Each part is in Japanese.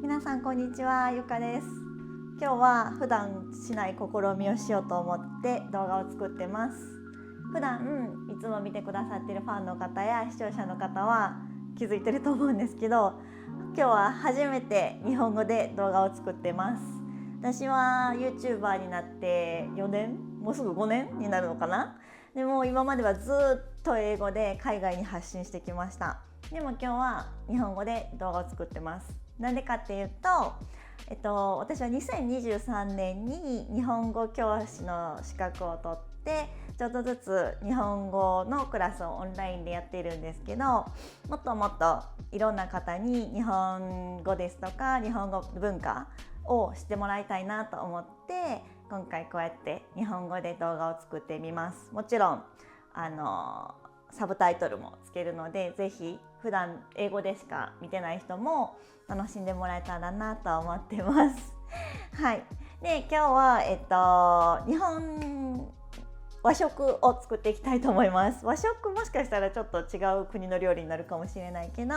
皆さんこんにちは、ゆかです。今日は普段しない試みをしようと思って動画を作ってます。普段いつも見てくださっているファンの方や視聴者の方は気づいてると思うんですけど、今日は初めて日本語で動画を作ってます。私は YouTuber になって4年、もうすぐ5年になるのかな。でも今まではずっと英語で海外に発信してきました。でも今日は日本語で動画を作ってます。なんでかっていうと、私は2023年に日本語教師の資格を取ってちょっとずつ日本語のクラスをオンラインでやっているんですけど、もっともっといろんな方に日本語ですとか日本語文化を知ってもらいたいなと思って今回こうやって日本語で動画を作ってみます。もちろんサブタイトルもつけるので、ぜひ普段英語でしか見てない人も楽しんでもらえたらなと思ってます。はい。で、今日は日本和食を作っていきたいと思います。和食もしかしたらちょっと違う国の料理になるかもしれないけど、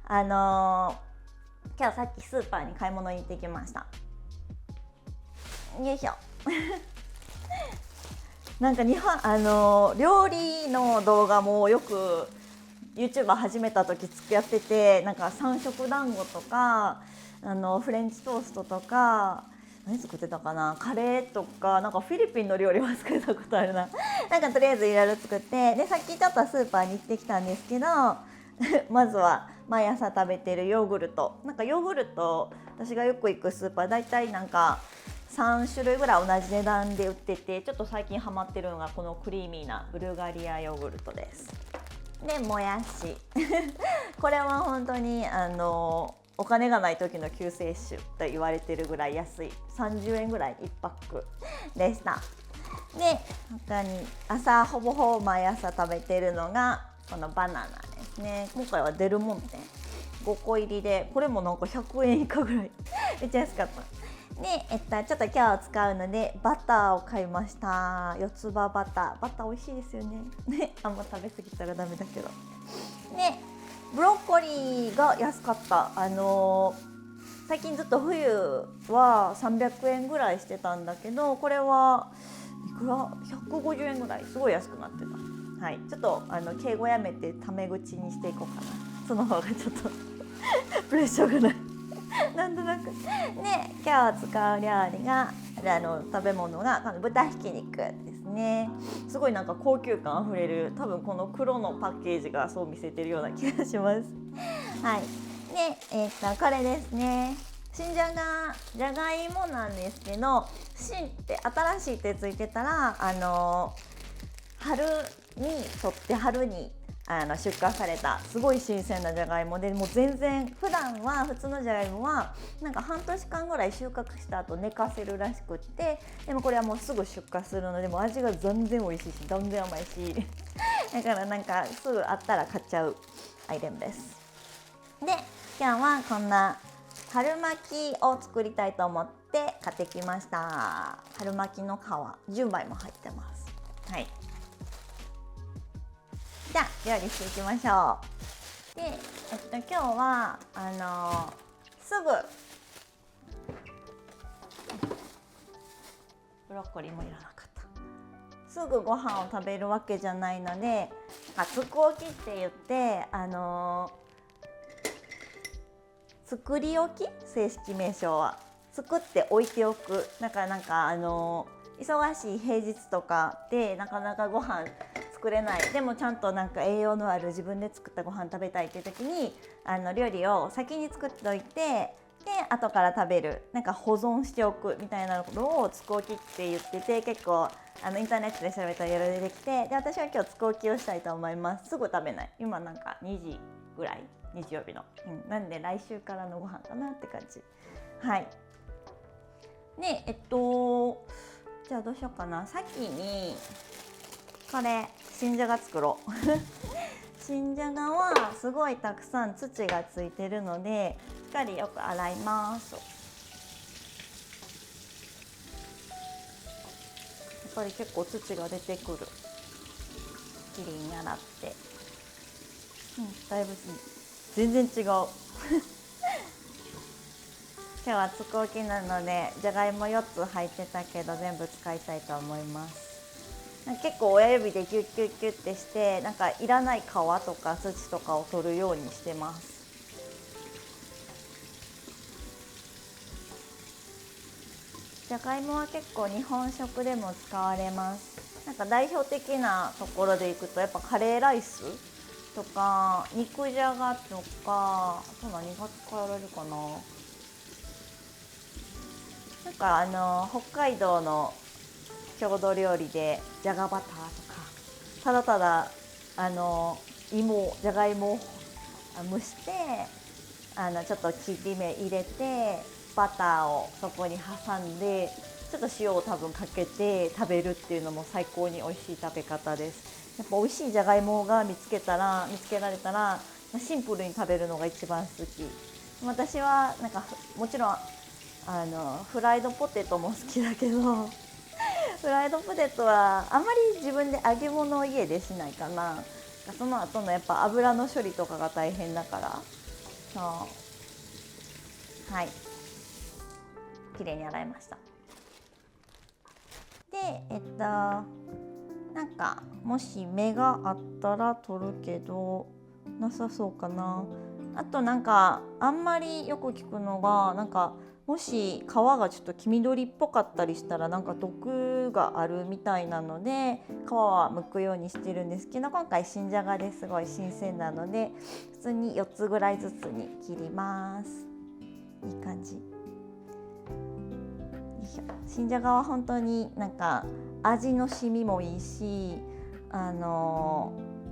今日さっきスーパーに買い物に行ってきました。よいしょ。なんか料理の動画もよく YouTuber 始めた時やってて、なんか三色団子とかフレンチトーストとか何作ってたかな、カレーとか、なんかフィリピンの料理は作ったことあるな。なんかとりあえずいろいろ作って、でさっきちょっとスーパーに行ってきたんですけどまずは毎朝食べてるヨーグルト。なんかヨーグルト、私がよく行くスーパーだいたいなんか3種類ぐらい同じ値段で売ってて、ちょっと最近ハマってるのがこのクリーミーなブルガリアヨーグルトです。でもやしこれは本当にお金がない時の救世主と言われてるぐらい安い、30円ぐらい1パックでした。で他にほぼ毎朝食べてるのがこのバナナですね。今回はデルモンテ5個入りで、これもなんか100円以下ぐらいめっちゃ安かった。で、ちょっと今日使うのでバターを買いました。四つ葉バター美味しいですよね。あんま食べ過ぎたらダメだけど。で、ブロッコリーが安かった。最近ずっと冬は300円ぐらいしてたんだけど、これはいくら150円ぐらい、すごい安くなってた。はい、ちょっと敬語やめてタメ口にしていこうかな。その方がちょっとプレッシャーがないなんとなく。で、今日使う料理が食べ物が豚ひき肉ですね。すごいなんか高級感あふれる、多分この黒のパッケージがそう見せてるような気がします。はい。で、これですね。新じゃがいもなんですけど、新って新しいってついてたら春にとって春に出荷されたすごい新鮮なじゃがいもで、もう全然普段は普通のじゃがいもはなんか半年間ぐらい収穫した後寝かせるらしくって、でもこれはもうすぐ出荷するので、もう味が全然美味しいし全然甘いしだからなんかすぐあったら買っちゃうアイテムです。で、今日はこんな春巻きを作りたいと思って買ってきました。春巻きの皮10枚も入ってます。はい。じゃあ料理していきましょう。で、今日はすぐブロッコリーもいらなかった。すぐご飯を食べるわけじゃないので、つくおきって言って作り置き、正式名称は作って置いておく。だからなんか忙しい平日とかでなかなかご飯作れない、でもちゃんとなんか栄養のある自分で作ったご飯食べたいっていう時に料理を先に作っておいて、で後から食べる、なんか保存しておくみたいなことをつくおきって言ってて、結構インターネットで調べたらいろいろ出てきて、で私は今日つくおきをしたいと思います。すぐ食べない。今なんか2時ぐらい、日曜日の、なんで来週からのご飯かなって感じ。はい。でじゃあどうしようかな。先にこれ新じゃが作ろう新じゃがはすごいたくさん土がついてるのでしっかりよく洗います。やっぱり結構土が出てくる。きれいに洗って、だいぶ全然違う今日はつくおきなのでじゃがいも4つ入ってたけど全部使いたいと思います。結構親指でギュッギュッギュッってしてなんかいらない皮とか土とかを取るようにしてます。じゃがいもは結構日本食でも使われます。なんか代表的なところでいくとやっぱカレーライスとか肉じゃがとか、あと何が使われるかな。なんか北海道の郷土料理でじゃがバターとか、ただただじゃがいもを蒸してちょっと切り目入れてバターをそこに挟んでちょっと塩を多分かけて食べるっていうのも最高に美味しい食べ方です。やっぱ美味しいじゃがいもが見つけられたらシンプルに食べるのが一番好き。私はなんかもちろんフライドポテトも好きだけどフライドポテトはあんまり自分で揚げ物を家でしないかな。その後のやっぱ油の処理とかが大変だから、そうはい綺麗に洗いました。でなんかもし芽があったら取るけどなさそうかな。あとなんかあんまりよく聞くのがなんかもし皮がちょっと黄緑っぽかったりしたらなんか毒があるみたいなので皮は剥くようにしてるんですけど、今回新じゃがですごい新鮮なので普通に4つぐらいずつに切ります。いい感じ。新じゃがは本当になんか味の染みもいいし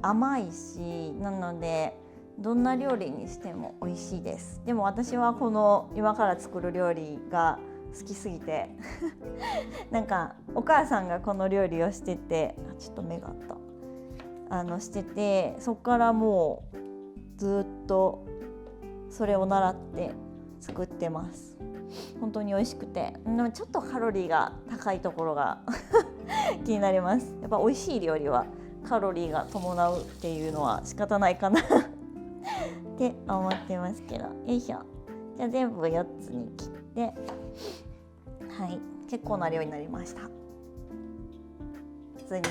甘いし、なのでどんな料理にしても美味しいです。でも私はこの今から作る料理が好きすぎてなんかお母さんがこの料理をしてて、ちょっと目があったしてて、そこからもうずっとそれを習って作ってます。本当に美味しくて、ちょっとカロリーが高いところが気になります。やっぱ美味しい料理はカロリーが伴うっていうのは仕方ないかなって思ってますけど、よいしょ。じゃあ全部4つに切って、はい、結構な量になりました。普通に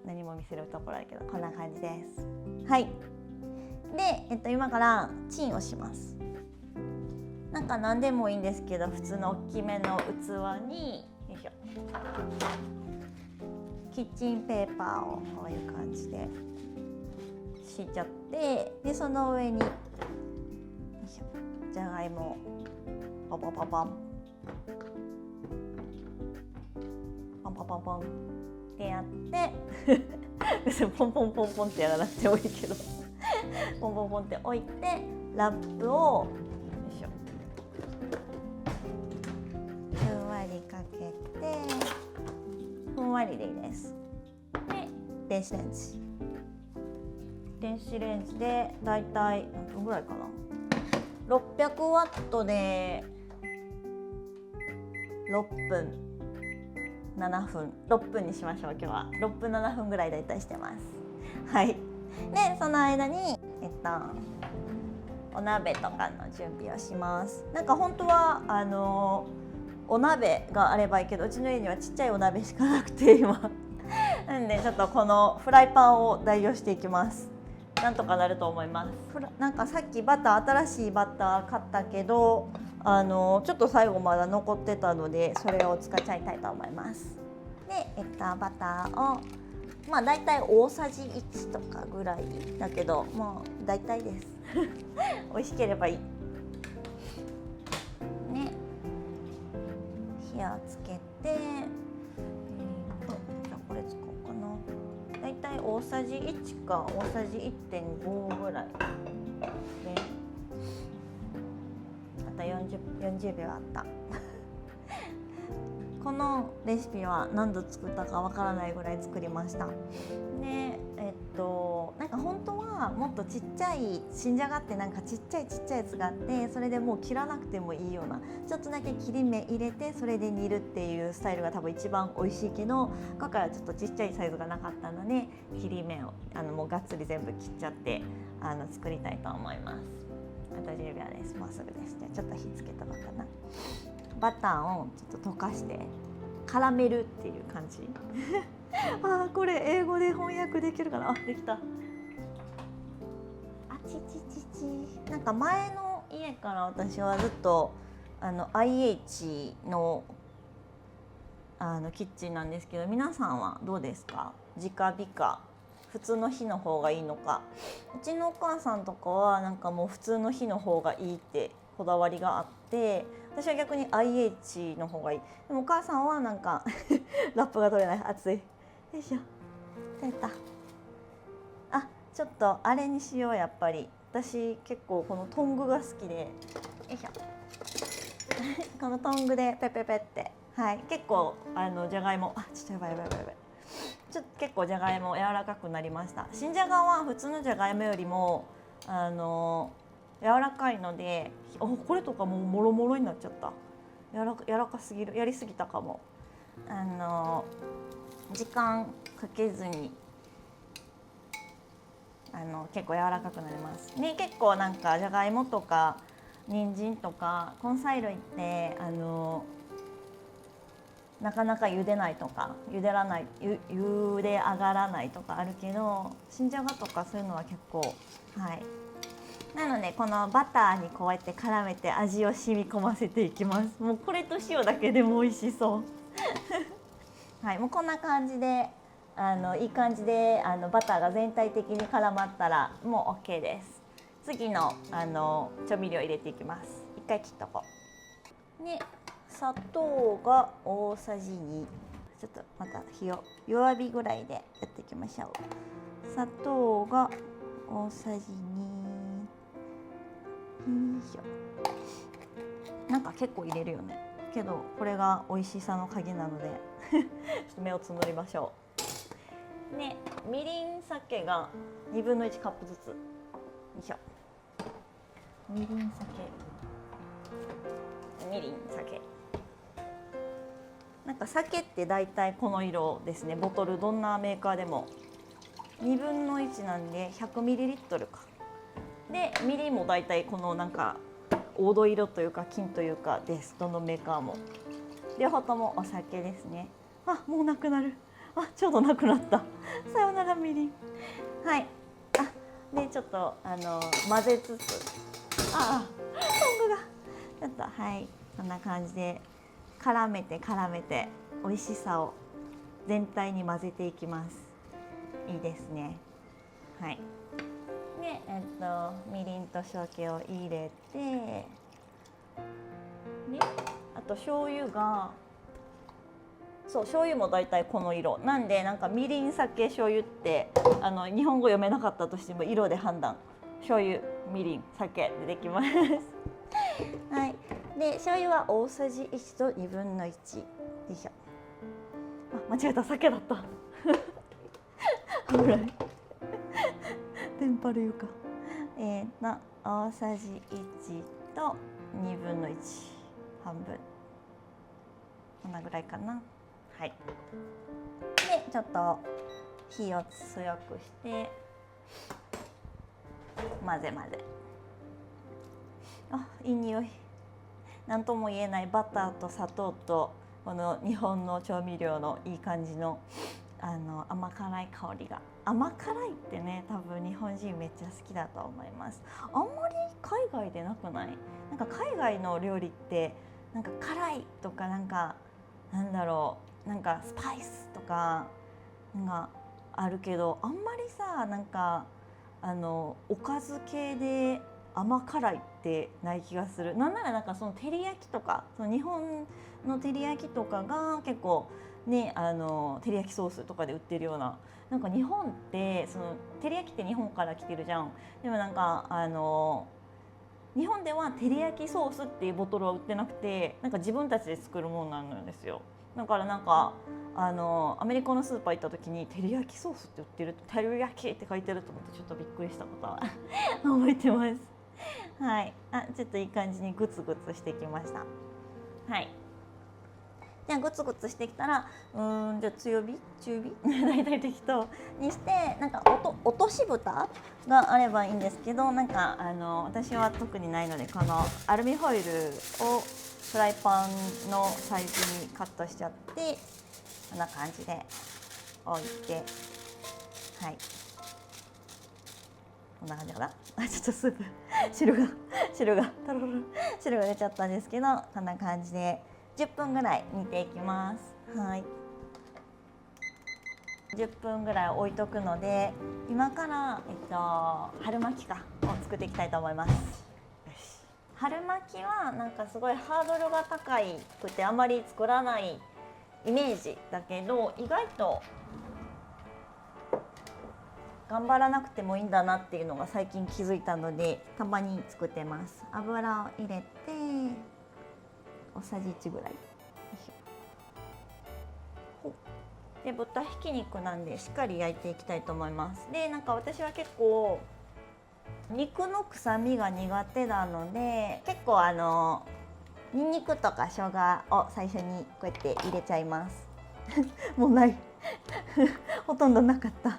何も見せるところだけどこんな感じです。はい。で、今からチンをします。なんか何でもいいんですけど普通の大きめの器によいしょ、キッチンペーパーをこういう感じで敷いちゃって、でその上によいしょ、じゃがいもをパパパパンパンパンパンパンってやって別にポンポンポンポンってやらなくてもいいけどポンポンポンって置いてラップをふんわりかけて、ふんわりでいいです。で電子レンジでだいたい何分ぐらいかな、600ワットで6分7分6分にしましょう。今日は6分7分ぐらいだいたいしてます。はい。でその間にお鍋とかの準備をします。なんか本当はお鍋があればいいけど、うちの家にはちっちゃいお鍋しかなくて今なんでちょっとこのフライパンを代用していきます。なんとかなると思います。なんかさっき新しいバター買ったけどちょっと最後まだ残ってたのでそれを使っちゃいたいと思います。で、バターをだいたい大さじ1とかぐらいだけど、もうだいたいです美味しければいいね。火をつけて、じゃあこれ使おうかな。だいたい大さじ1か大さじ 1.5 ぐらいね。あと40秒あったこのレシピは何度作ったかわからないぐらい作りました。で、なんか本当はもっとちっちゃい新じゃがってなんかちっちゃいやつがあって、それでもう切らなくてもいいようなちょっとだけ切り目入れてそれで煮るっていうスタイルが多分一番美味しいけど、今回はちょっとちっちゃいサイズがなかったので切り目をもうがっつり全部切っちゃって作りたいと思います。あと10秒です。もうすぐです。じゃあちょっと火つけたのかな。バターをちょっと溶かして絡めるっていう感じあー、これ英語で翻訳できるかな。あ、できた。あちちちち。なんか前の家から私はずっとIH のキッチンなんですけど、皆さんはどうですか？直火か普通の火の方がいいのか。うちのお母さんとかはなんかもう普通の火の方がいいってこだわりがあって、私は逆に IH の方がいい。でもお母さんはなんかラップが取れない、熱い。よいしょ、取れた。あ、ちょっとあれにしよう。やっぱり私結構このトングが好きで、よいしょこのトングでペペペって、はい、結構じゃがいも、あ、ちょっとやばいやばいやばい、ちょっと結構じゃがいも柔らかくなりました。新じゃがは普通のじゃがいもよりも柔らかいので、これとかもうもろもろになっちゃった。柔らかすぎる、やりすぎたかも。時間かけずに結構柔らかくなりますね。結構なんかじゃがいもとか人参とか根菜類ってなかなか茹でないとか茹で上がらないとかあるけど、新じゃがとかそういうのは結構、はい。なのでこのバターにこうやって絡めて味を染み込ませていきます。もうこれと塩だけでも美味しそうはい、もうこんな感じでいい感じでバターが全体的に絡まったらもう OK です。次の調味料入れていきます。一回切っとこう。で、砂糖が大さじ2。ちょっとまた火を弱火ぐらいでやっていきましょう。砂糖が大さじ2。よいしょ。なんか結構入れるよね。けどこれが美味しさの鍵なのでちょっと目をつむりましょう。ね、みりん酒が1/2カップずつ。よいしょ。みりん酒。なんか酒ってだいたいこの色ですね。ボトルどんなメーカーでも1/2なんで100ミリリットルか。でみりんもだいたいこのなんか黄土色というか金というかです。どのメーカーも両方ともお酒ですね。あ、もうなくなる。あ、ちょうどなくなったさよならみりん。はい。あ、でちょっと混ぜつつ、トングがちょっと、はい、こんな感じで絡めて美味しさを全体に混ぜていきます。いいですね。はい。で、みりんと酒を入れて、であと醤油が、そう、醤油もだいたいこの色なんで、なんかみりん酒醤油って日本語読めなかったとしても色で判断、醤油みりん酒でできますはい。で醤油は大さじ1と1/2。よいしょ。あ、間違えた、酒だった危ないテンパるいうか。大さじ1と1/2、半分、こんなぐらいかな。はい。でちょっと火を強くして混ぜ。あ、いい匂い。なんとも言えないバターと砂糖とこの日本の調味料のいい感じの甘辛い香りが。甘辛いってね、多分日本人めっちゃ好きだと思います。あんまり海外でなくない？なんか海外の料理ってなんか辛いとか、なんかなんだろう、なんかスパイスとかなんかあるけど、あんまりさ、なんかおかず系で甘辛いってない気がする。なんならなんかその照り焼きとか、その日本の照り焼きとかが結構ね、照り焼きソースとかで売ってるような、なんか日本ってその照り焼きって日本から来てるじゃん。でもなんか日本では照り焼きソースっていうボトルは売ってなくて、なんか自分たちで作るものなんですよ。だからなんかアメリカのスーパー行った時に照り焼きソースって売ってる、照り焼きって書いてると思ってちょっとびっくりしたことは覚えてます。はい。ちょっといい感じにグツグツしてきました。はい。でグツグツしてきたらじゃあ強火中火大体適当にして、なんか落とし蓋があればいいんですけど、なんか私は特にないので、このアルミホイルをフライパンのサイズにカットしちゃって、こんな感じで置いて、はい、こんな感じかな。ちょっとスープ汁が出ちゃったんですけど、こんな感じで10分ぐらい煮ていきます。はい、10分ぐらい置いとくので、今から、春巻きを作っていきたいと思います。よし。春巻きはなんかすごいハードルが高くてあまり作らないイメージだけど、意外と頑張らなくてもいいんだなっていうのが最近気づいたので、たまに作ってます。油を入れて大さじ1ぐらいで、豚ひき肉なんでしっかり焼いていきたいと思います。で、なんか私は結構肉の臭みが苦手なので、結構ニンニクとか生姜を最初にこうやって入れちゃいますもうないほとんどなかった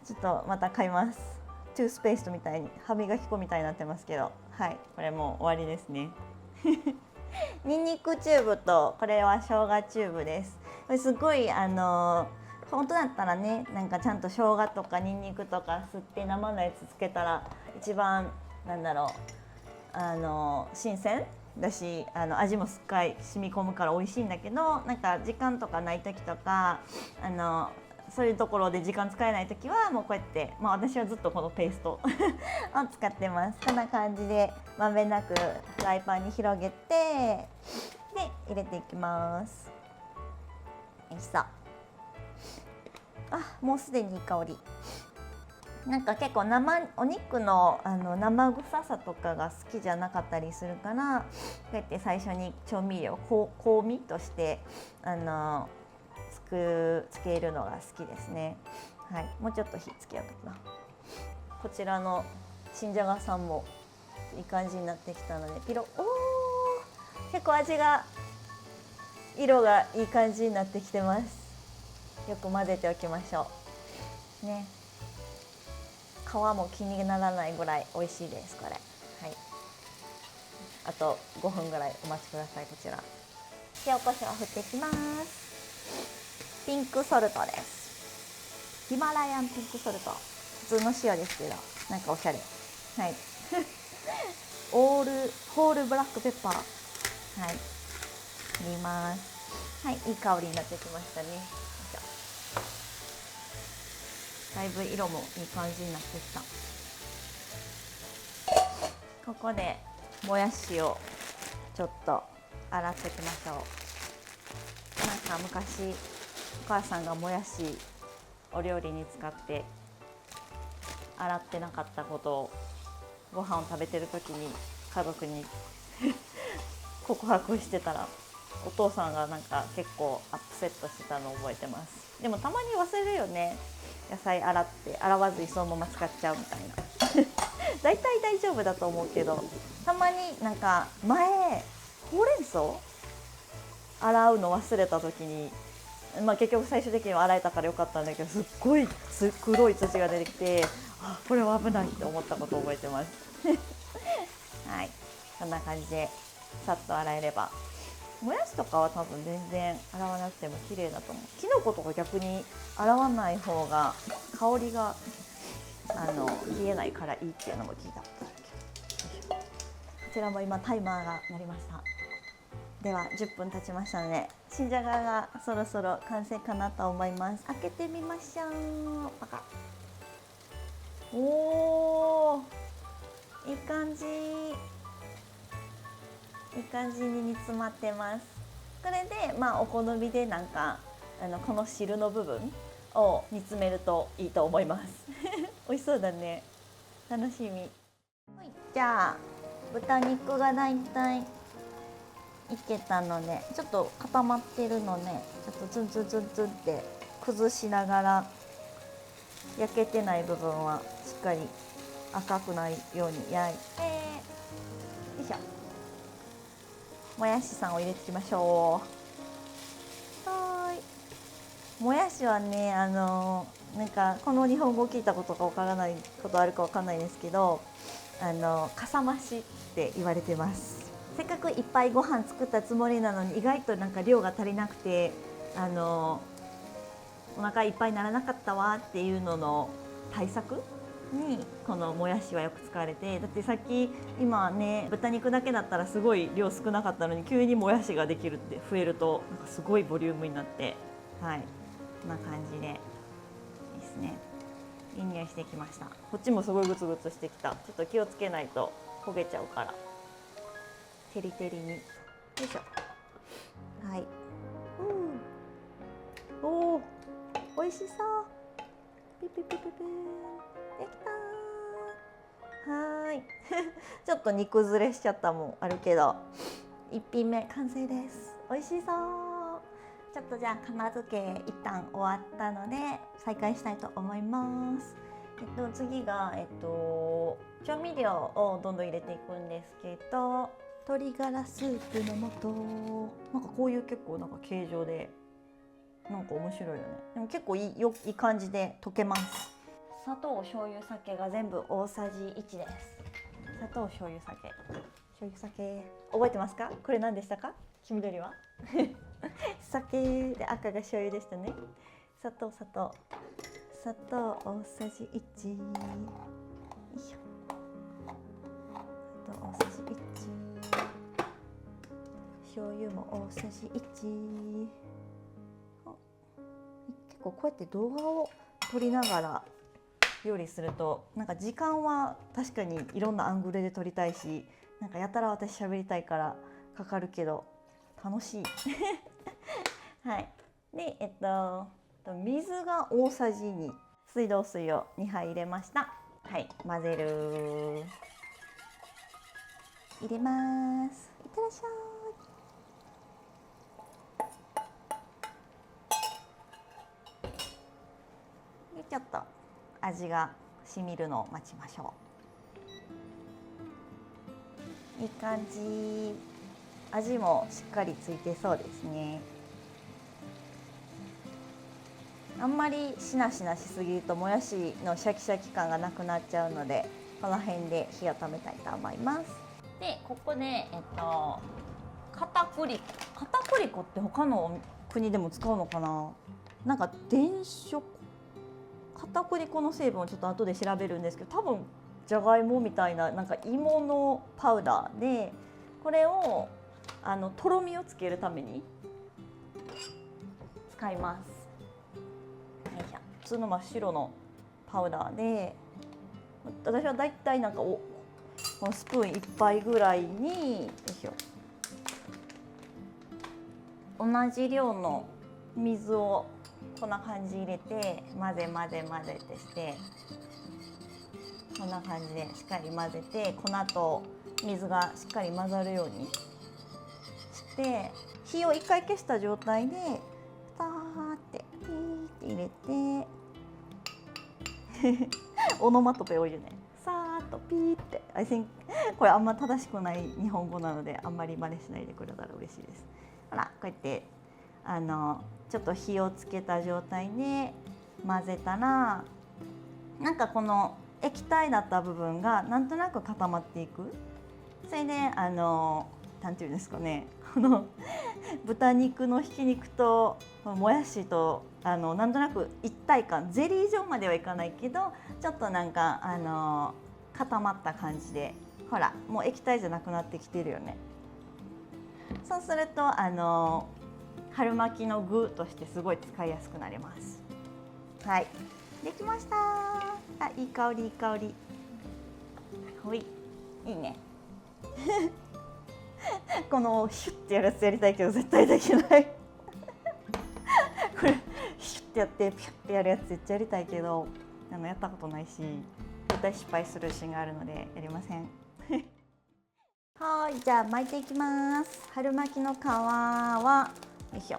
ちょっとまた買います。トゥースペーストみたいに歯磨き粉みたいになってますけど、はい、これもう終わりですねニンニクチューブと、これは生姜チューブです。これすごい本当だったらね、なんかちゃんと生姜とかニンニクとか吸って生のやつつけたら一番なんだろう、新鮮だし、味もすっかり染み込むから美味しいんだけど、なんか時間とかない時とかそういうところで時間使えない時はもうこうやって、私はずっとこのペーストを使ってます。こんな感じでまんべんなくフライパンに広げて、で入れていきます。よいしょ。もうすでにいい香り。なんか結構お肉の生臭さとかが好きじゃなかったりするから、こうやって最初に調味料香味としてつけるのが好きですね。はい、もうちょっと火つけようかな。こちらの新じゃがさんもいい感じになってきたので、結構色がいい感じになってきてます。よく混ぜておきましょうね。皮も気にならないぐらい美味しいです、これ。はい、あと5分ぐらいお待ちください。こちら塩コショウ振っていきます。ピンクソルトです。ヒマラヤンピンクソルト、普通の塩ですけどなんかおしゃれ。はいホールブラックペッパー、はい、入れます。はい、いい香りになってきましたね。だいぶ色もいい感じになってきた。ここでもやしをちょっと洗っていきましょう。なんか昔お母さんがもやしお料理に使って洗ってなかったことをご飯を食べてる時に家族に告白してたら、お父さんがなんか結構アップセットしてたのを覚えてます。でもたまに忘れるよね。野菜洗わずにそのまま使っちゃうみたいなだいたい大丈夫だと思うけど、たまになんか前ほうれん草洗うの忘れた時に、結局最終的には洗えたからよかったんだけど、すっごい黒い土が出てきて、これは危ないって思ったことを覚えてますはい、こんな感じでさっと洗えれば、もやしとかは多分全然洗わなくても綺麗だと思う。きのことか逆に洗わない方が香りが消えないからいいっていうのも聞いたことあるけど、こちらも今タイマーが鳴りました。では10分経ちましたので、新じゃががそろそろ完成かなと思います。開けてみましょう。パカッ。おー、いい感じ。いい感じに煮詰まってます。これでお好みでなんかこの汁の部分を煮詰めるといいと思います美味しそうだね。楽しみ。はい、じゃあ豚肉がだいたいいけたので、ちょっと固まってるので、ちょっとツンツンツンツンって崩しながら、焼けてない部分はしっかり赤くないように焼いて、よいしょ。もやしさんを入れていきましょもやしはね、なんかこの日本語を聞いたことかわからないことあるかわかんないんですけど、かさ増しって言われてます。せっかくいっぱいご飯作ったつもりなのに意外となんか量が足りなくて、お腹いっぱいにならなかったわっていうのの対策にこのもやしはよく使われて、だってさっき今ね豚肉だけだったらすごい量少なかったのに急にもやしができるって増えるとなんかすごいボリュームになって、はい、こんな感じでですね、いい匂いしてきました。こっちもすごいグツグツしてきた。ちょっと気をつけないと焦げちゃうから、テリテリによいしょ。はい、おお美味しそう。ピピピピピできた。はーいちょっと煮崩れしちゃったもんあるけど、1品目完成です。美味しそう。ちょっとじゃあ片付け一旦終わったので再開したいと思います。次が、調味料をどんどん入れていくんですけど、鶏ガラスープの素、なんかこういう結構なんか形状でなんか面白いよね。でも結構いい感じで溶けます。砂糖、醤油、酒が全部大さじ1です。砂糖、醤油、酒、覚えてますか？これ何でしたか？黄緑は酒で赤が醤油でしたね。砂糖大さじ1、よいしょ。砂糖大さじ1、醤油も大さじ1。結構こうやって動画を撮りながら料理するとなんか時間は確かにいろんなアングルで撮りたいし、なんかやたら私喋りたいからかかるけど楽しいはい。で水が大さじ2、水道水を2杯入れました。はい、混ぜる。入れます。いってらっしゃい。でちょっと味が染みるのを待ちましょう。いい感じ。味もしっかりついてそうですね。あんまりしなしなしすぎるともやしのシャキシャキ感がなくなっちゃうので、この辺で火を止めたいと思います。でここで片栗粉って他の国でも使うのかな。なんか電飾片栗粉の成分をちょっと後で調べるんですけど、多分じゃがいもみたいななんか芋のパウダーで、これをとろみをつけるために使います。普通の真っ白のパウダーで、私はだいたいなんかこのスプーン1杯ぐらいに、よいしょ、同じ量の水をこんな感じ入れて混ぜてして、こんな感じでしっかり混ぜて、粉と水がしっかり混ざるようにして、火を1回消した状態でさーってピーって入れてオノマトペを言うね。さーっとピーって。I think これあんま正しくない日本語なのであんまり真似しないでくれたら嬉しいです。ほらこうやってちょっと火をつけた状態で混ぜたら、なんかこの液体だった部分がなんとなく固まっていく。それでなんていうんですかね、この豚肉のひき肉ともやしとなんとなく一体感、ゼリー状まではいかないけどちょっとなんか固まった感じで、ほらもう液体じゃなくなってきてるよね。そうすると春巻きの具としてすごい使いやすくなります。はい、できました。あ、いい香りいい香り。ほい、いいねこのシュッてやるやつやりたいけど絶対できないこれシュッてやってピュッてやるやつめっちゃやりたいけどやったことないし絶対失敗するシーンがあるのでやりませんはい、じゃあ巻いていきます。春巻きの皮はよいしょ、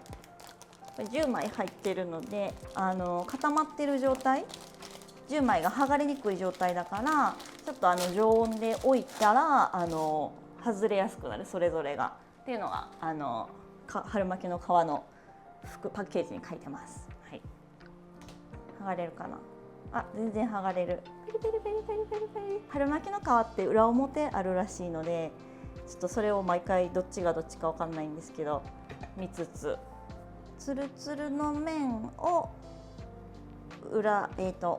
これ10枚入ってるので固まってる状態、10枚が剥がれにくい状態だから、ちょっと常温で置いたら外れやすくなる、それぞれがっていうのが春巻きの皮のパッケージに書いてます。はい、剥がれるかな。あ、全然剥がれる。ペリペリペリペリペリペリ。春巻きの皮って裏表あるらしいので、ちょっとそれを毎回どっちがどっちかわかんないんですけど、見つつツルツルの面を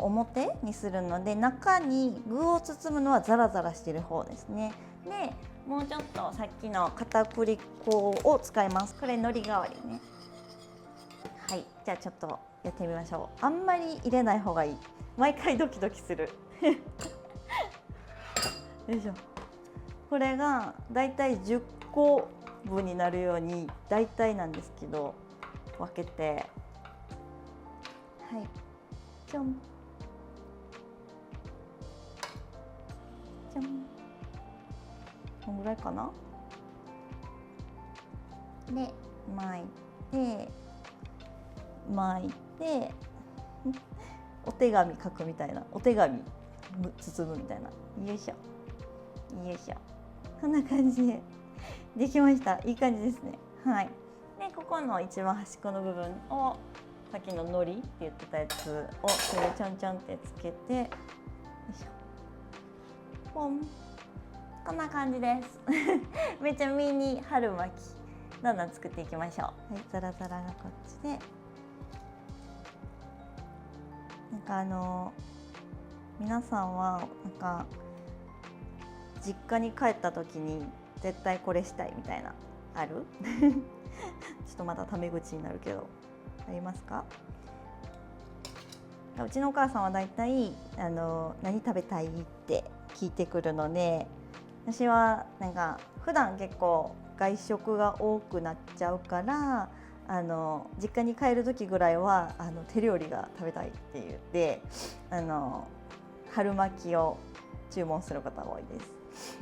表にするので、中に具を包むのはザラザラしてる方ですね。でもうちょっとさっきの片栗粉を使います。これ海苔代わりね。はい、じゃあちょっとやってみましょう。あんまり入れない方がいい。毎回ドキドキするよいしょ。これがだいたい10個分になるように、だいたいなんですけど分けて、はい、ちょんちょん、こんぐらいかな。で巻いてお手紙書くみたいな、お手紙包むみたいな。よいしょよいしょ、こんな感じでできました。いい感じですね。はい。でここの一番端っこの部分をさっきの海苔って言ってたやつをそれちょんちょんってつけて、よいしょ、ポン、こんな感じですめっちゃミニ春巻き、どんどん作っていきましょう。はい、ザラザラがこっちで、なんか皆さんはなんか実家に帰った時に絶対これしたいみたいなあるちょっとまたタメ口になるけど、ありますか？うちのお母さんはだいたい何食べたいって聞いてくるので、私はなんか普段結構外食が多くなっちゃうから、実家に帰る時ぐらいは手料理が食べたいって言って春巻きを注文することが多いです。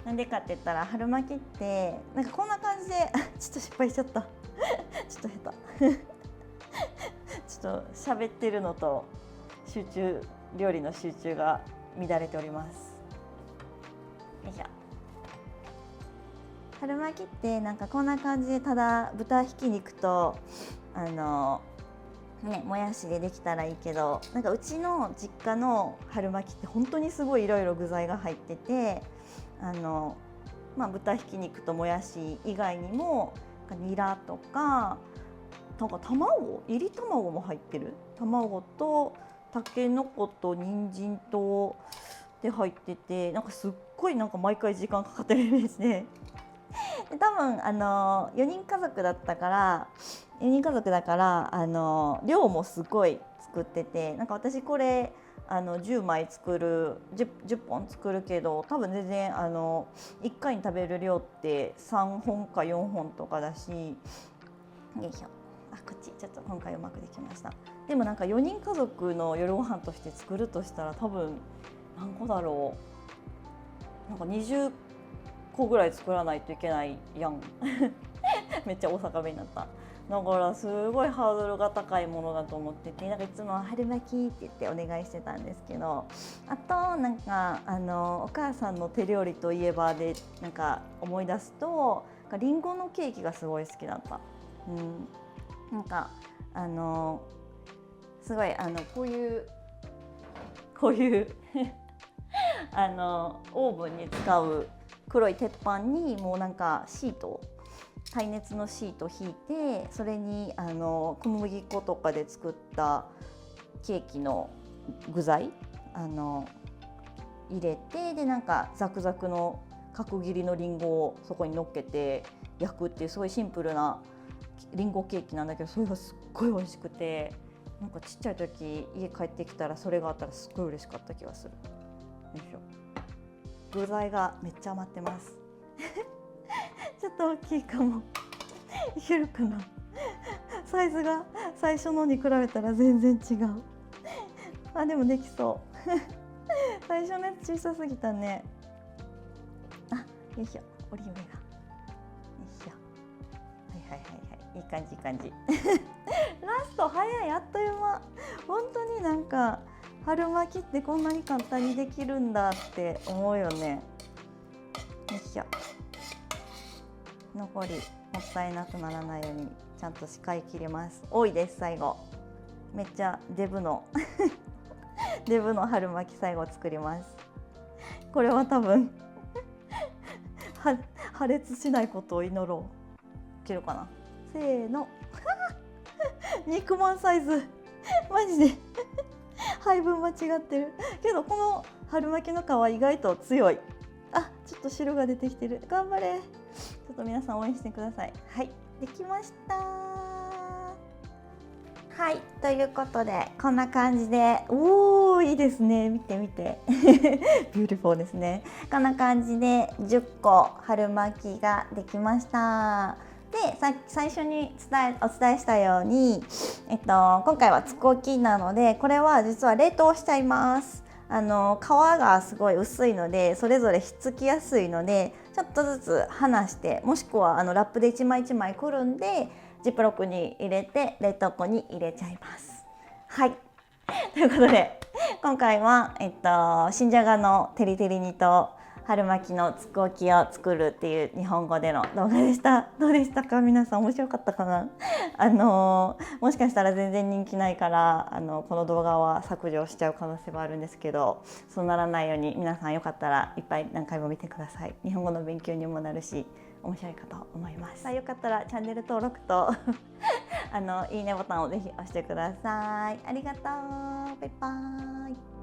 なんでかって言ったら、春巻きってなんかこんな感じでちょっと失敗しちゃったちょっと下手ちょっと喋ってるのと料理の集中が乱れております。よいしょ。春巻きってなんかこんな感じで、ただ豚ひき肉ともやしでできたらいいけど、なんかうちの実家の春巻きって本当にすごいいろいろ具材が入ってて、豚ひき肉ともやし以外にもニラとか、なんかいり卵も入ってる。卵とたけのこと人参とで入ってて、なんかすっごいなんか毎回時間かかってるんですねで多分4人家族だから量もすごい作ってて、なんか私これ10枚作る 10本作るけど、多分全然1回に食べる量って3本か4本とかだし、よいしょ、こっちちょっと今回うまくできました。でもなんか4人家族の夜ご飯として作るとしたら多分何個だろう、なんか20個ぐらい作らないといけないやんめっちゃ大阪弁になった。だからすごいハードルが高いものだと思ってて、なんかいつも春巻きって言ってお願いしてたんですけど、あとなんかお母さんの手料理といえばでなんか思い出すと、りんごのケーキがすごい好きだった。なんかすごいこういうオーブンに使う黒い鉄板にもうなんか耐熱のシート引いて、それに小麦粉とかで作ったケーキの具材入れて、でなんかザクザクの角切りのりんごをそこに乗っけて焼くっていう、すごいシンプルなりんごケーキなんだけど、それがすっごい美味しくて、なんかちっちゃい時家帰ってきたらそれがあったらすっごい嬉しかった気がする。よいしょ。具材がめっちゃ余ってますちょっと大きいかもいけるかなサイズが最初のに比べたら全然違うでもできそう最初のやつ小さすぎたね。よいしょ、折り目が、よいしょ、はいいい感じいい感じラスト早い、あっという間。本当になんか春巻きってこんなに簡単にできるんだって思うよね。よいしょ。残りもったいなくならないようにちゃんと使い切ります。多いです。最後めっちゃデブのデブの春巻き最後作ります。これは多分破裂しないことを祈ろう。いけるかな。せーの肉まんサイズマジで配分間違ってるけど、この春巻きの皮意外と強い。あ、ちょっと汁が出てきてる。頑張れ。ちょっと皆さん応援してください。はい、できました。はい、ということでこんな感じで、おーいいですね、見て見てビューティフォーですね。こんな感じで10個春巻きができました。で、最初にお伝えしたように、今回はつくおきなので、これは実は冷凍しちゃいます。皮がすごい薄いので、それぞれひっつきやすいので、ちょっとずつ離して、もしくはラップで1枚1枚くるんでジップロックに入れて冷凍庫に入れちゃいます。はいということで、今回は、新じゃがのテリテリ煮と春巻きのつくおきを作るっていう日本語での動画でした。どうでしたか皆さん、面白かったかな。もしかしたら全然人気ないからこの動画は削除しちゃう可能性はあるんですけど、そうならないように皆さんよかったらいっぱい何回も見てください。日本語の勉強にもなるし面白いかと思います。よかったらチャンネル登録といいねボタンをぜひ押してください。ありがとう。バイバーイ。